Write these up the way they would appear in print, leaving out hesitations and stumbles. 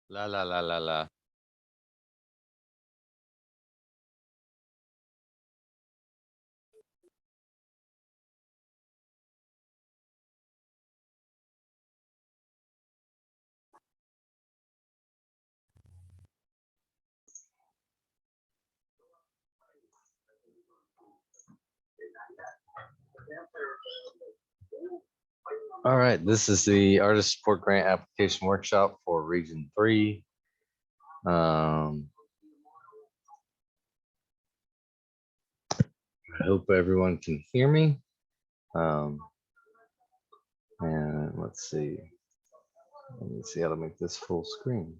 La la la la la. All right, this is the Artist Support Grant Application Workshop for Region 3. I hope everyone can hear me. And let's see. Let me see how to make this full screen.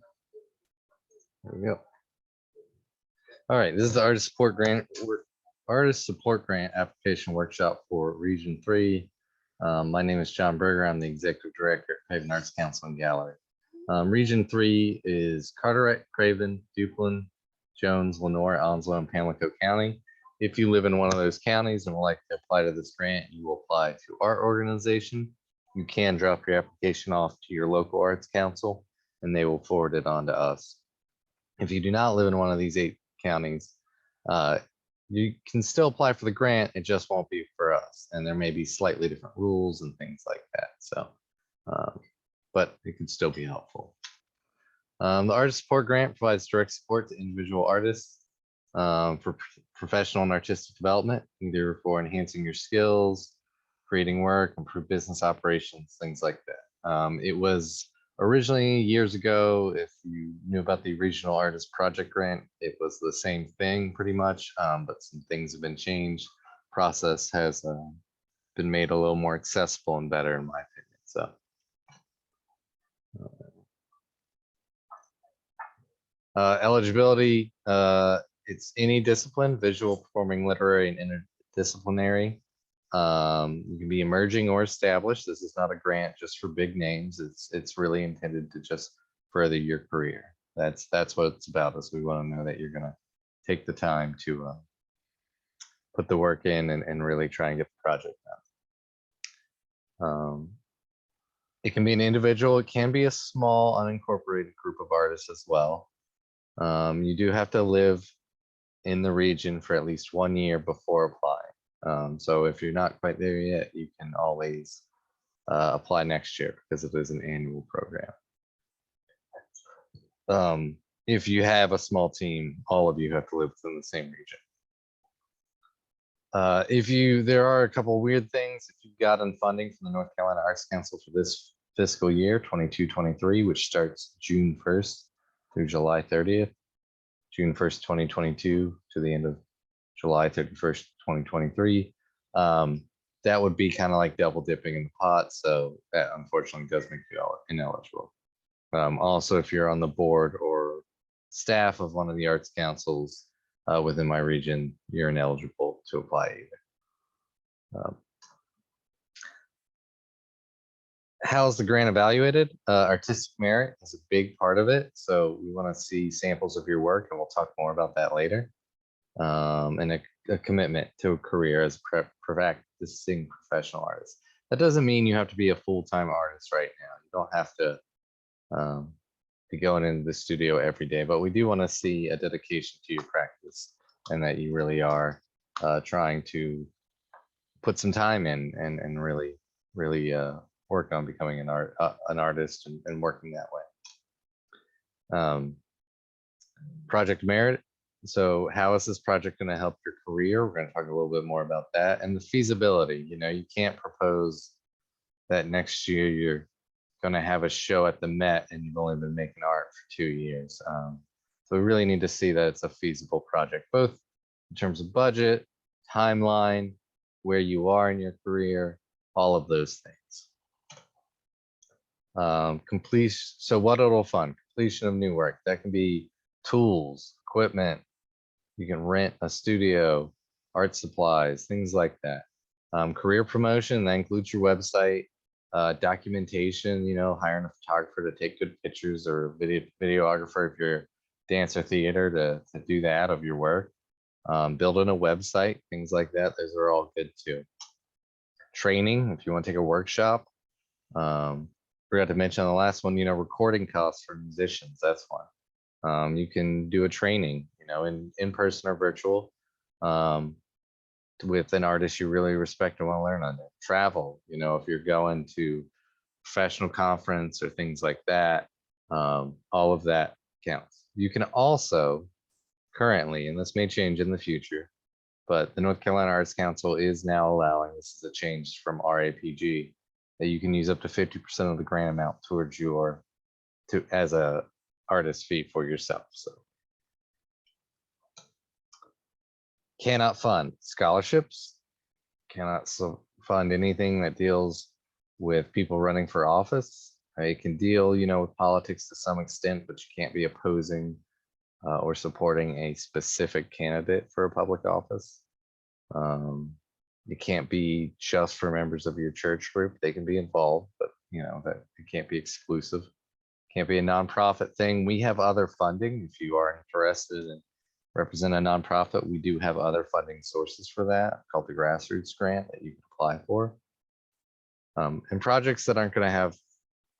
There we go. All right, this is the Artist Support Grant Application Workshop for Region 3. My name is John Berger. I'm the Executive Director at Craven Arts Council and Gallery. Region 3 is Carteret, Craven, Duplin, Jones, Lenoir, Onslow, and Pamlico County. If you live in one of those counties and would like to apply to this grant, you will apply to our organization. You can drop your application off to your local arts council and they will forward it on to us. If you do not live in one of these 8 counties, you can still apply for the grant. It just won't be for us. And there may be slightly different rules and things like that. So, but it could still be helpful. The Artist Support Grant provides direct support to individual artists for professional and artistic development, either for enhancing your skills, creating work, improve business operations, things like that. It was originally years ago, if you knew about the Regional Artist Project Grant, it was the same thing pretty much, but some things have been changed. Process has been made a little more accessible and better in my opinion. So. Eligibility, it's any discipline, visual, performing, literary, and interdisciplinary. You can be emerging or established. This is not a grant just for big names. It's really intended to just further your career. That's what it's about. Is we want to know that you're going to take the time to put the work in and really try and get the project done. It can be an individual. It can be a small unincorporated group of artists as well. You do have to live in the region for at least 1 year before applying. So if you're not quite there yet, you can always apply next year because it is an annual program. If you have a small team, all of you have to live within the same region. There are a couple weird things. If you've gotten funding from the North Carolina Arts Council for this fiscal year, 22-23, which starts June 1st through July 30th, June 1st, 2022 to the end of July 31st, 2023. That would be kind of like double dipping in the pot. So that unfortunately does make you ineligible. Also, if you're on the board or staff of one of the arts councils within my region, you're ineligible to apply either. How's the grant evaluated? Artistic merit is a big part of it. So we want to see samples of your work, and we'll talk more about that later. And a commitment to a career as a practicing professional artist. That doesn't mean you have to be a full-time artist right now. You don't have to be going into the studio every day, but we do want to see a dedication to your practice and that you really are trying to put some time in and really work on becoming an artist and working that way. Project merit. So how is this project going to help your career? We're going to talk a little bit more about that, and the feasibility. You can't propose that next year you're going to have a show at the Met and you've only been making art for 2 years. So we really need to see that it's a feasible project, both in terms of budget, timeline, where you are in your career, all of those things. Completion. So what it'll fund? Completion of new work. That can be tools, equipment. You can rent a studio, art supplies, things like that. Career promotion, that includes your website, documentation, hiring a photographer to take good pictures or videographer if you're dance or theater to do that of your work. Building a website, things like that. Those are all good too. Training, if you want to take a workshop. forgot to mention on the last one, recording costs for musicians. That's one. You can do a training, in person or virtual, with an artist you really respect and want to learn under. Travel, if you're going to professional conference or things like that, all of that counts. You can also currently, and this may change in the future, but the North Carolina Arts Council is now allowing, this is a change from RAPG, that you can use up to 50% of the grant amount towards as a artist fee for yourself. So cannot fund scholarships, cannot fund anything that deals with people running for office. It can deal, with politics to some extent, but you can't be opposing or supporting a specific candidate for a public office. It can't be just for members of your church group. They can be involved, but that it can't be exclusive. Can't be a nonprofit thing. We have other funding. If you are interested in represent a nonprofit, we do have other funding sources for that, called the Grassroots Grant, that you can apply for. And projects that aren't going to have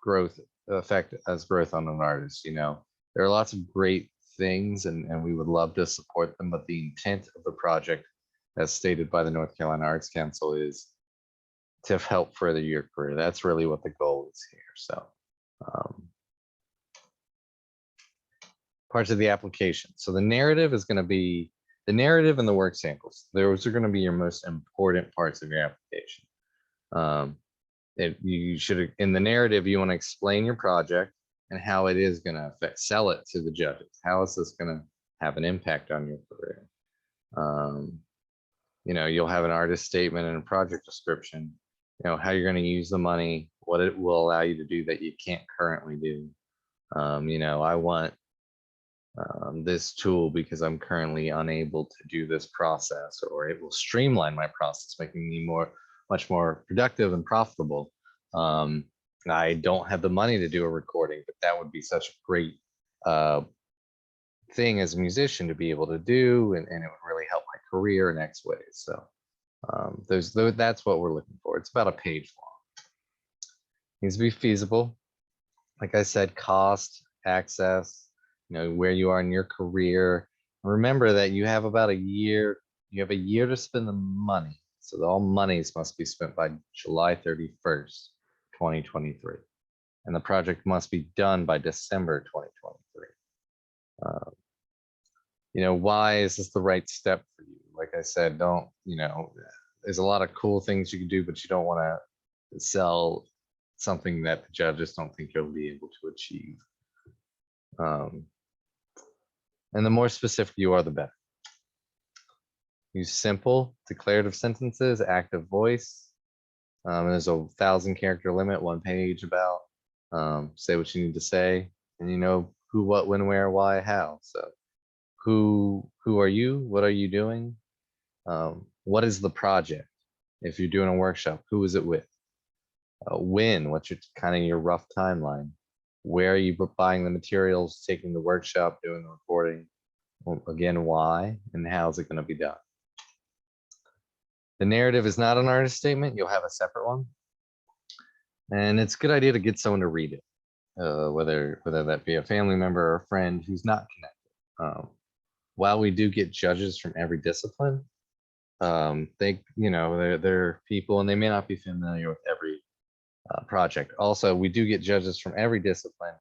growth effect as growth on an artist. There are lots of great things, and we would love to support them, but the intent of the project, as stated by the North Carolina Arts Council, is to help further your career. That's really what the goal is here. So parts of the application. So the narrative is going to be the narrative and the work samples. Those are going to be your most important parts of your application. You should, in the narrative, you want to explain your project and how it is going to sell it to the judges. How is this going to have an impact on your career? You'll have an artist statement and a project description, how you're going to use the money, what it will allow you to do that you can't currently do. I want this tool because I'm currently unable to do this process, or it will streamline my process, making me much more productive and profitable. I don't have the money to do a recording, but that would be such a great thing as a musician to be able to do, and it would really help my career in X ways. So that's what we're looking for. It's about a page long. Needs to be feasible. Like I said, cost, access, where you are in your career. Remember that you have about a year. You have a year to spend the money. So all monies must be spent by July 31st, 2023. And the project must be done by December 2023. Why is this the right step for you? Like I said, there's a lot of cool things you can do, but you don't want to sell something that the judges don't think you'll be able to achieve. And the more specific you are, the better. Use simple declarative sentences, active voice. There's a 1,000-character limit, 1 page about. Say what you need to say, and who, what, when, where, why, how. So who are you? What are you doing? What is the project? If you're doing a workshop, who is it with? When? What's your rough timeline? Where are you buying the materials, taking the workshop, doing the recording? Well, again, why and how is it going to be done? The narrative is not an artist statement. You'll have a separate one. And it's a good idea to get someone to read it, whether that be a family member or a friend who's not connected. While we do get judges from every discipline, they're people and they may not be familiar with every project. Also, we do get judges from every discipline,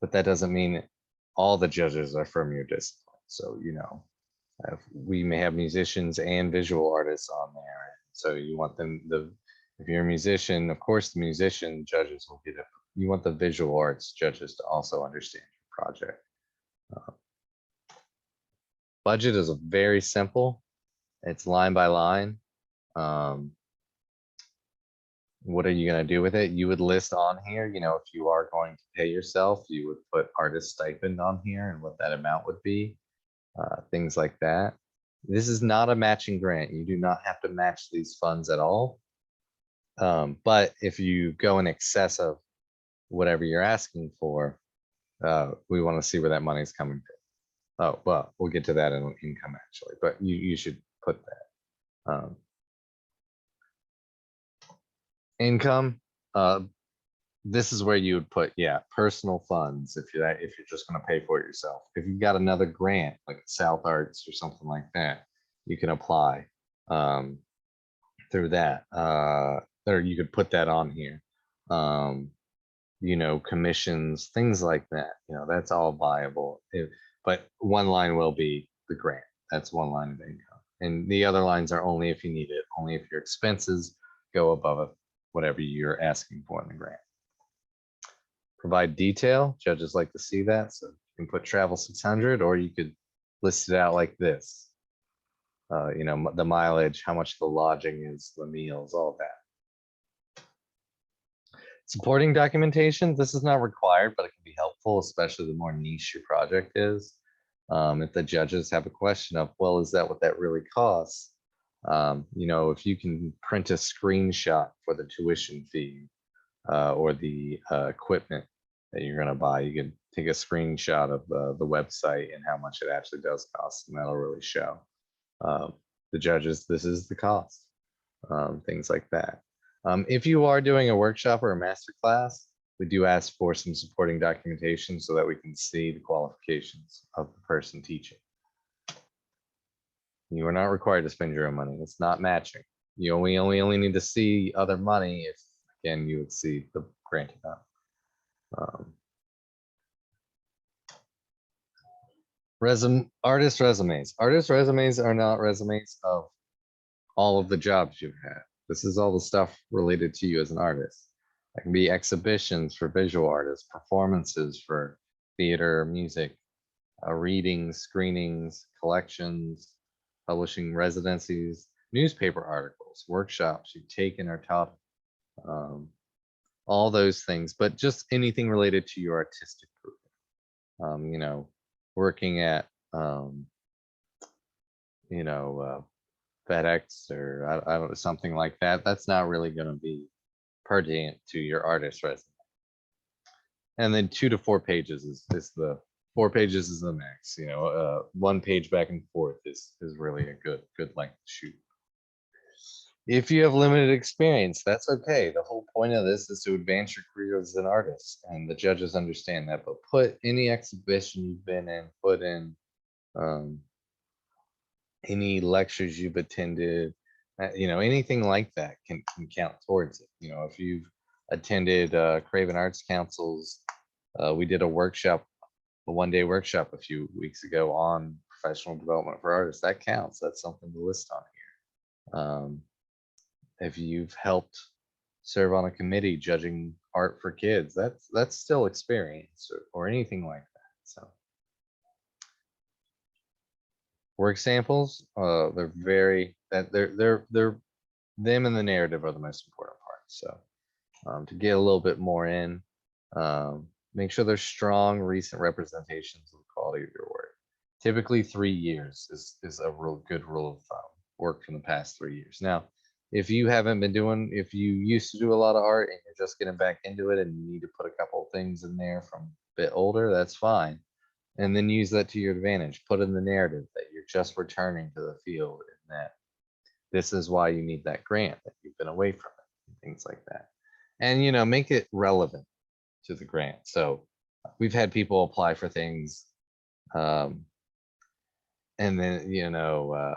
but that doesn't mean all the judges are from your discipline. So, we may have musicians and visual artists on there. So you want them, if you're a musician, of course, the musician judges will get it. You want the visual arts judges to also understand your project. Budget is very simple. It's line by line. What are you going to do with it? You would list on here, if you are going to pay yourself, you would put artist stipend on here and what that amount would be, things like that. This is not a matching grant. You do not have to match these funds at all. But if you go in excess of whatever you're asking for, we want to see where that money is coming from. Oh, well, we'll get to that in income actually, but you should put that. Income, this is where you would put, yeah, personal funds if you're just going to pay for it yourself. If you've got another grant like South Arts or something like that, you can apply through that. Or you could put that on here. You know, commissions, things like that. You know, that's all viable. But one line will be the grant. That's one line of income. And the other lines are only if you need it, only if your expenses go above whatever you're asking for in the grant. Provide detail. Judges like to see that. So you can put travel 600, or you could list it out like this. You know, the mileage, how much the lodging is, the meals, all that. Supporting documentation. This is not required, but it can be helpful, especially the more niche your project is. If the judges have a question of, well, is that what that really costs? You know, if you can print a screenshot for the tuition fee or the equipment that you're going to buy, you can take a screenshot of the website and how much it actually does cost, and that'll really show the judges this is the cost, things like that. If you are doing a workshop or a master class, we do ask for some supporting documentation so that we can see the qualifications of the person teaching. You are not required to spend your own money. It's not matching. You only need to see other money if, again, you would see the grant amount. Artist resumes. Artist resumes are not resumes of all of the jobs you've had. This is all the stuff related to you as an artist. It can be exhibitions for visual artists, performances for theater, music, readings, screenings, collections, publishing residencies, newspaper articles, workshops you've taken or taught, all those things, but just anything related to your artistic group. You know, working at, you know, FedEx or I don't know, something like that. That's not really going to be pertinent to your artist resume. And then 2 to 4 pages is the 4 pages is the max. You know, 1 page back and forth is really a good length to shoot. If you have limited experience, that's okay. The whole point of this is to advance your career as an artist, and the judges understand that. But put any exhibition you've been in, put in any lectures you've attended, you know, anything like that can count towards it. You know, if you've attended Craven Arts Council's, we did a workshop, a 1-day workshop a few weeks ago on professional development for artists. That counts. That's something to list on here. If you've helped serve on a committee judging art for kids, that's still experience, or anything like that. So work samples, they're very, they're them and the narrative are the most important part. So to get a little bit more in, make sure there's strong recent representations of the quality of your work. Typically 3 years is a real good rule of thumb. Work from the past 3 years. Now, if you haven't been doing, if you used to do a lot of art and you're just getting back into it and you need to put a couple of things in there from a bit older, that's fine. And then use that to your advantage. Put in the narrative that you're just returning to the field and that this is why you need that grant, that you've been away from it, and things like that. And, you know, make it relevant to the grant. So we've had people apply for things and then, you know,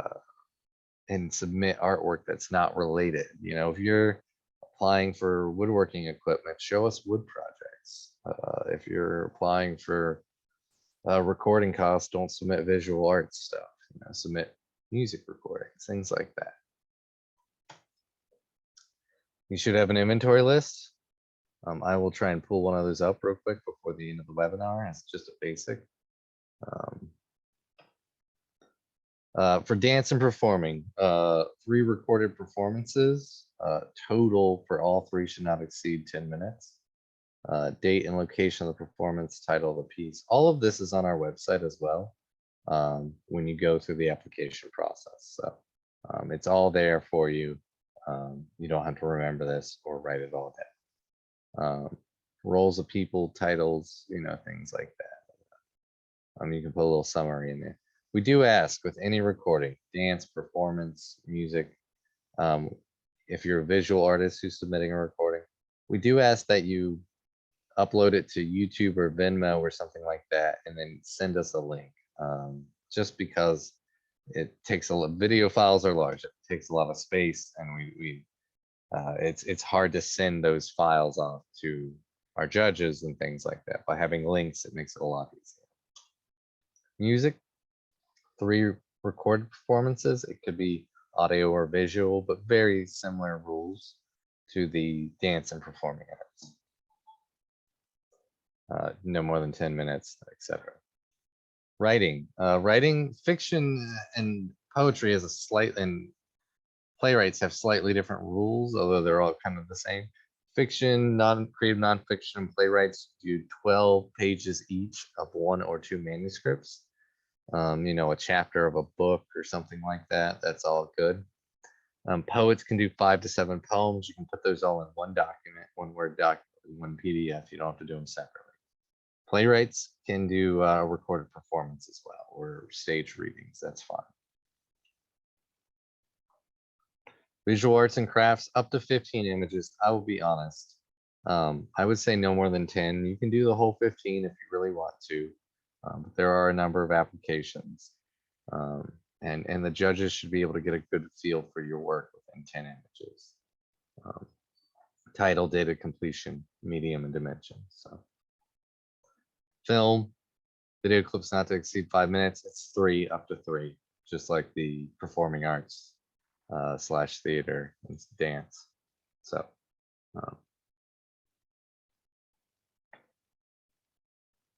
and submit artwork that's not related. You know, if you're applying for woodworking equipment, show us wood projects. If you're applying for recording costs, don't submit visual art stuff. You know, submit music recordings, things like that. You should have an inventory list. I will try and pull one of those up real quick before the end of the webinar. It's just a basic. For dance and performing, 3 recorded performances, total for all 3 should not exceed 10 minutes. Date and location of the performance, title of the piece. All of this is on our website as well when you go through the application process. So it's all there for you. You don't have to remember this or write it all down. Roles of people, titles, you know, things like that. You can put a little summary in there. We do ask with any recording, dance, performance, music, if you're a visual artist who's submitting a recording, we do ask that you upload it to YouTube or Venmo or something like that, and then send us a link. Just because it takes a lot, video files are large, it takes a lot of space, and it's hard to send those files off to our judges and things like that. By having links, it makes it a lot easier. Music, 3 recorded performances. It could be audio or visual, but very similar rules to the dance and performing arts. No more than 10 minutes, etc. Writing, writing fiction and poetry is and playwrights have slightly different rules, although they're all kind of the same. Fiction, creative nonfiction playwrights do 12 pages each of 1 or 2 manuscripts. A chapter of a book or something like that. That's all good. Poets can do 5 to 7 poems. You can put those all in one document, one Word document, one PDF. You don't have to do them separately. Playwrights can do recorded performance as well, or stage readings. That's fine. Visual arts and crafts, up to 15 images. I will be honest. I would say no more than 10. You can do the whole 15 if you really want to. But there are a number of applications. And the judges should be able to get a good feel for your work within 10 images. Title, date of completion, medium, and dimension. So, film, video clips not to exceed 5 minutes. It's 3 up to 3, just like the performing arts / theater and dance. So,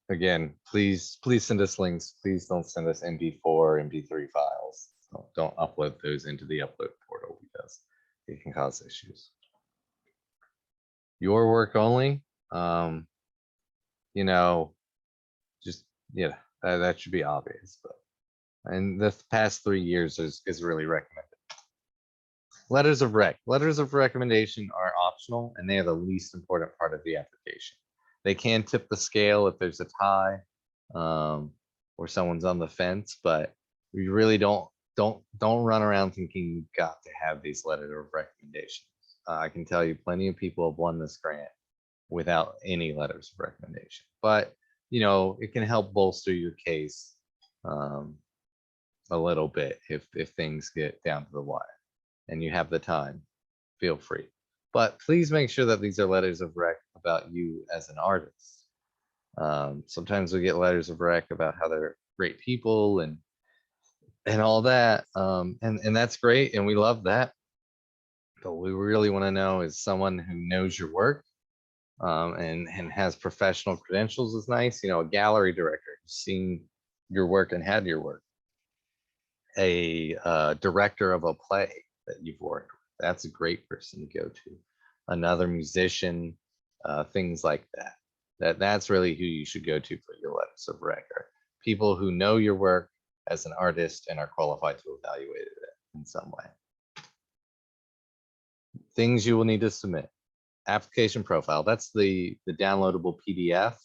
again, please send us links. Please don't send us MP4 or MP3 files. Don't upload those into the upload portal because it can cause issues. Your work only, just, that should be obvious. But in the past 3 years is really recommended. Letters of recommendation are optional, and they are the least important part of the application. They can tip the scale if there's a tie, or someone's on the fence, but we really don't run around thinking you've got to have these letters of recommendations. I can tell you plenty of people have won this grant without any letters of recommendation, but it can help bolster your case a little bit if things get down to the wire and you have the time. Feel free, but please make sure that these are letters of rec about you as an artist. Sometimes we get letters of rec about how they're great people and all that, and that's great, and we love that. But what we really want to know is someone who knows your work, and has professional credentials is nice. A gallery director who's seen your work and had your work. A director of a play that you've worked with. That's a great person to go to. Another musician, things like that. That's really who you should go to for your letters of record. People who know your work as an artist and are qualified to evaluate it in some way. Things you will need to submit. Application profile. That's the downloadable PDF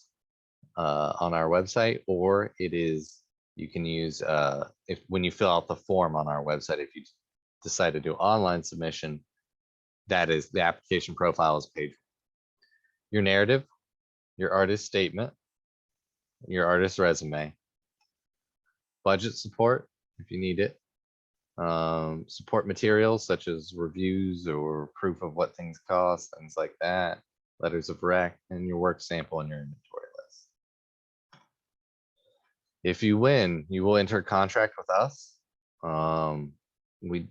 on our website, or you can use when you fill out the form on our website. If you decide to do online submission, that is the application profile is page 1. Your narrative, your artist statement, your artist resume, budget support if you need it, support materials such as reviews or proof of what things cost, things like that, letters of rec, and your work sample and your inventory list. If you win, you will enter a contract with us.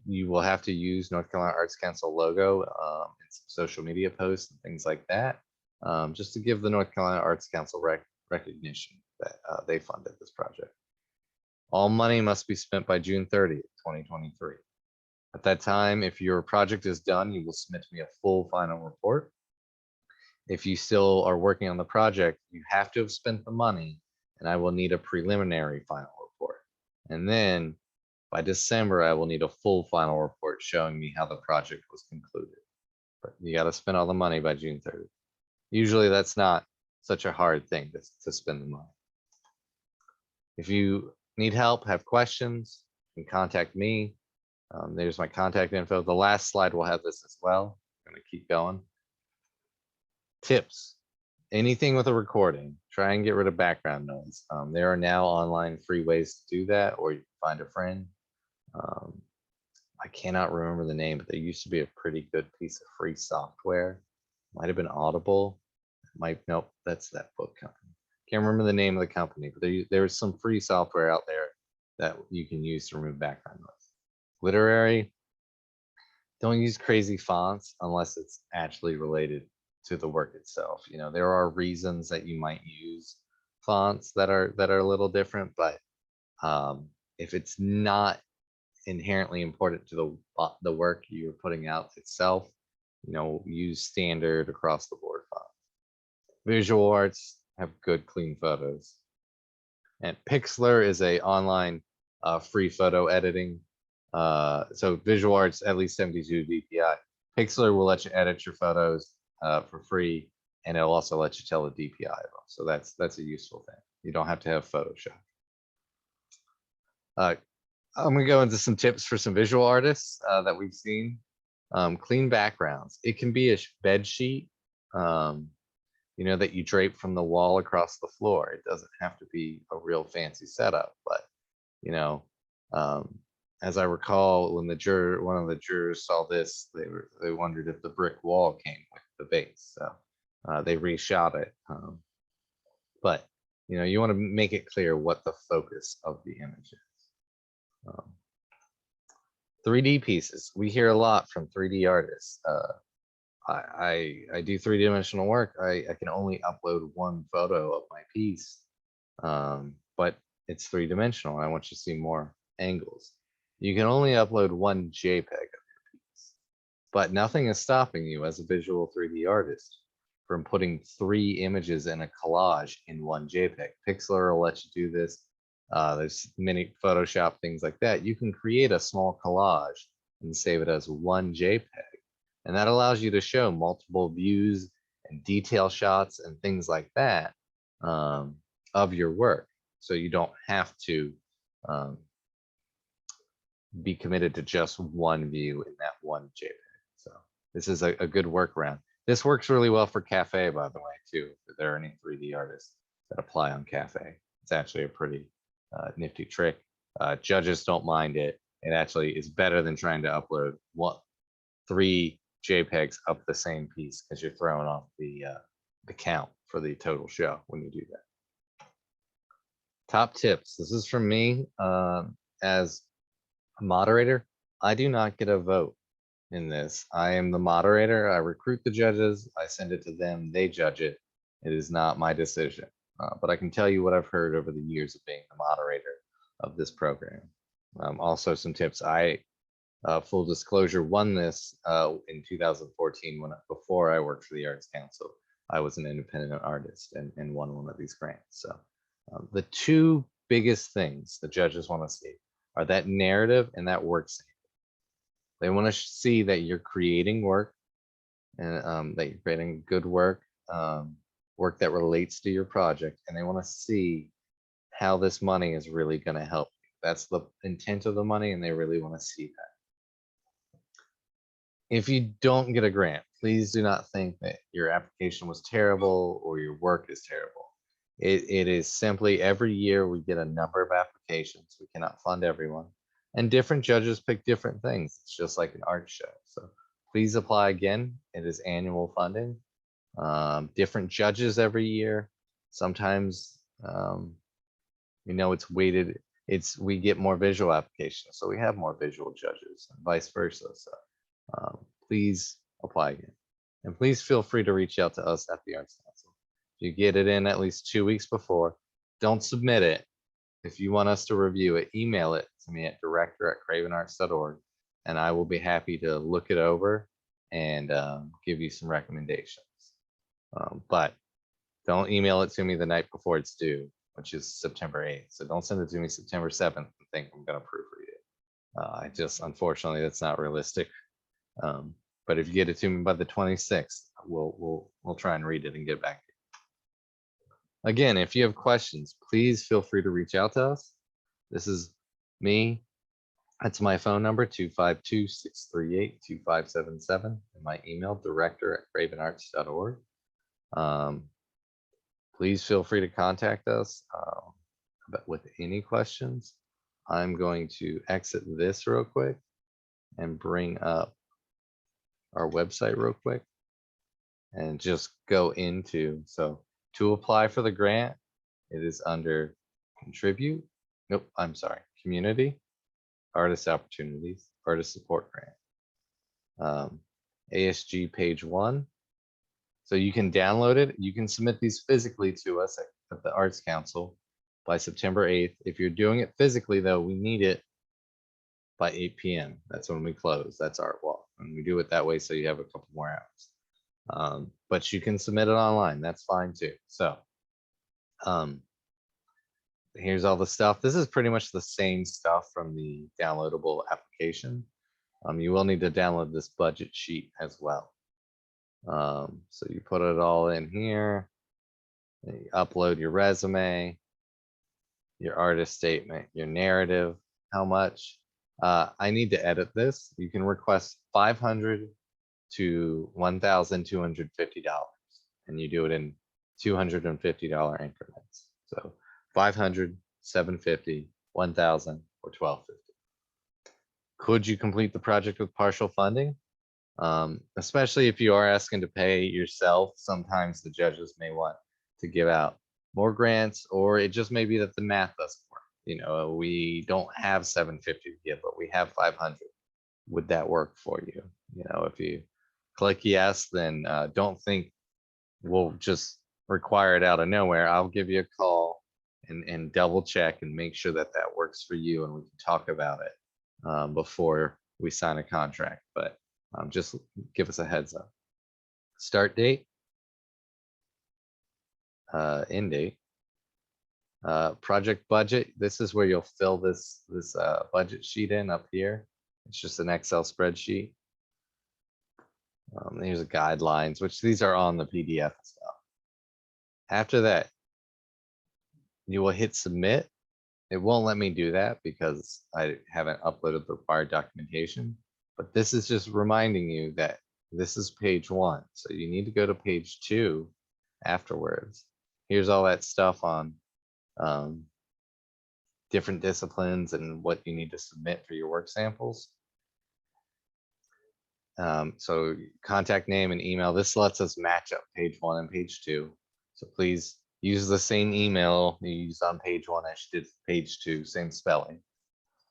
You will have to use North Carolina Arts Council logo in some social media posts and things like that, just to give the North Carolina Arts Council recognition that they funded this project. All money must be spent by June 30th, 2023. At that time, if your project is done, you will submit to me a full final report. If you still are working on the project, you have to have spent the money, and I will need a preliminary final report. And then by December, I will need a full final report showing me how the project was concluded. But you got to spend all the money by June 30th. Usually that's not such a hard thing to spend the money. If you need help, have questions, you can contact me. There's my contact info. The last slide will have this as well. I'm going to keep going. Tips. anything with a recording, try and get rid of background noise. There are now online free ways to do that, or you can find a friend. I cannot remember the name, but there used to be a pretty good piece of free software. Might have been Audible. Nope, that's that book company. Can't remember the name of the company, but there's some free software out there that you can use to remove background noise. Literary, don't use crazy fonts unless it's actually related to the work itself. You know, there are reasons that you might use fonts that are a little different, but if it's not inherently important to the work you're putting out itself, you know, use standard across the board fonts. Visual arts have good clean photos. And Pixlr is a online free photo editing. So visual arts at least 72 DPI. Pixlr will let you edit your photos for free, and it'll also let you tell the DPI of them. So that's a useful thing. You don't have to have Photoshop. I'm gonna go into some tips for some visual artists that we've seen. Clean backgrounds. It can be a bed sheet, you know, that you drape from the wall across the floor. It doesn't have to be a real fancy setup, but you know, as I recall, when one of the jurors saw this, they wondered if the brick wall came with the base, so they reshot it. But you know, you want to make it clear what the focus of the image is. 3D pieces. We hear a lot from 3D artists. I do 3D work. I can only upload one photo of my piece, but it's 3-dimensional. I want you to see more angles. You can only upload one JPEG of your piece, but nothing is stopping you as a visual 3D artist from putting 3 images in a collage in one JPEG. Pixlr will let you do this. There's many Photoshop things like that. You can create a small collage and save it as one JPEG. And that allows you to show multiple views and detail shots and things like that of your work. So you don't have to be committed to just one view in that one JPEG. So this is a good workaround. This works really well for Cafe, by the way, too. If there are any 3D artists that apply on Cafe, it's actually a pretty nifty trick. Judges don't mind it. It actually is better than trying to upload 3 JPEGs of the same piece, because you're throwing off the count for the total show when you do that. Top tips. This is from me as a moderator. I do not get a vote in this. I am the moderator. I recruit the judges. I send it to them. They judge it. It is not my decision. But I can tell you what I've heard over the years of being the moderator of this program. Also, some tips. Full disclosure, won this in 2014 before I worked for the Arts Council. I was an independent artist and won one of these grants. So the 2 biggest things the judges want to see are that narrative and that work sample. They want to see that you're creating work, and that you're creating good work, work that relates to your project, and they want to see how this money is really going to help you. That's the intent of the money, and they really want to see that. If you don't get a grant, please do not think that your application was terrible or your work is terrible. It is simply every year we get a number of applications. We cannot fund everyone, and different judges pick different things. It's just like an art show. So please apply again. It is annual funding. Different judges every year. Sometimes, you know, it's weighted. We get more visual applications, so we have more visual judges, and vice versa. So please apply again, and please feel free to reach out to us at the Arts Council. If you get it in at least 2 weeks before, don't submit it. If you want us to review it, email it to me at director@cravenarts.org, and I will be happy to look it over and give you some recommendations. But don't email it to me the night before it's due, which is September 8th. So don't send it to me September 7th and think I'm going to proofread it. Unfortunately, that's not realistic. But if you get it to me by the 26th, we'll try and read it and get back to you. Again, if you have questions, please feel free to reach out to us. This is me. That's my phone number, 252-638-2577, and my email, director@cravenarts.org. Please feel free to contact us but with any questions. I'm going to exit this real quick and bring up our website real quick and just go into, so to apply for the grant, it is under contribute. Nope, I'm sorry, community, artist opportunities, artist support grant. ASG page 1. So you can download it. You can submit these physically to us at the Arts Council by September 8th. If you're doing it physically though, we need it by 8 p.m. That's when we close. That's Art Walk. And we do it that way so you have a couple more hours. But you can submit it online. That's fine too. So here's all the stuff. This is pretty much the same stuff from the downloadable application. You will need to download this budget sheet as well. So you put it all in here, you upload your resume, your artist statement, your narrative, how much. I need to edit this. You can request $500 to $1,250, and you do it in $250 increments. So 500, 750, 1,000, or 1,250. Could you complete the project with partial funding? Especially if you are asking to pay yourself, sometimes the judges may want to give out more grants, or it just may be that the math doesn't work. You know, we don't have 750 to give, but we have 500. Would that work for you? You know, if you click yes, then don't think we'll just require it out of nowhere. I'll give you a call and double check and make sure that that works for you, and we can talk about it before we sign a contract. But just give us a heads up. Start date, end date, project budget. This is where you'll fill this budget sheet in up here. It's just an Excel spreadsheet. Here's the guidelines, which these are on the PDF stuff. After that, you will hit submit. It won't let me do that because I haven't uploaded the required documentation. But this is just reminding you that this is page 1. So you need to go to page 2 afterwards. Here's all that stuff on different disciplines and what you need to submit for your work samples. So contact name and email. This lets us match up page 1 and page 2. So please use the same email you used on page 1 as you did page 2, same spelling.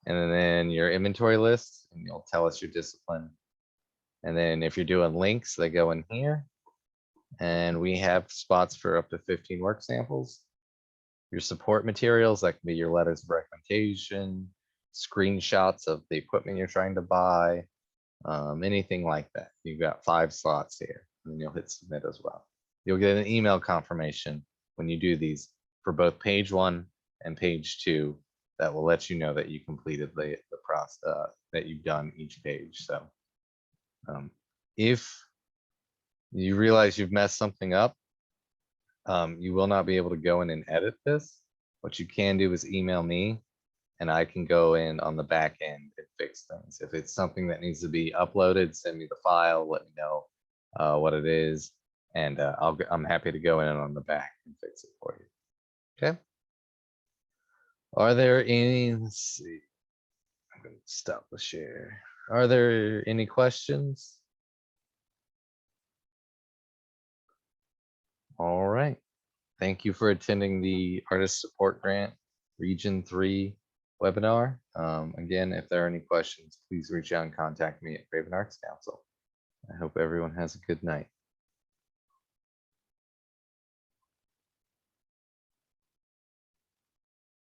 And then your inventory list, and you'll tell us your discipline. And then if you're doing links, they go in here. And we have spots for up to 15 work samples. Your support materials, that can be your letters of recommendation, screenshots of the equipment you're trying to buy, anything like that. You've got 5 slots here, and then you'll hit submit as well. You'll get an email confirmation when you do these for both page 1 and page 2. That will let you know that you completed the process, that you've done each page. So if you realize you've messed something up, you will not be able to go in and edit this. What you can do is email me, and I can go in on the back end and fix things. If it's something that needs to be uploaded, send me the file, let me know what it is, and I'm happy to go in on the back and fix it for you. Okay. Are there any, let's see, I'm going to stop the share. Are there any questions? All right. Thank you for attending the Artist Support Grant Region 3 webinar. Again, if there are any questions, please reach out and contact me at Craven Arts Council. I hope everyone has a good night.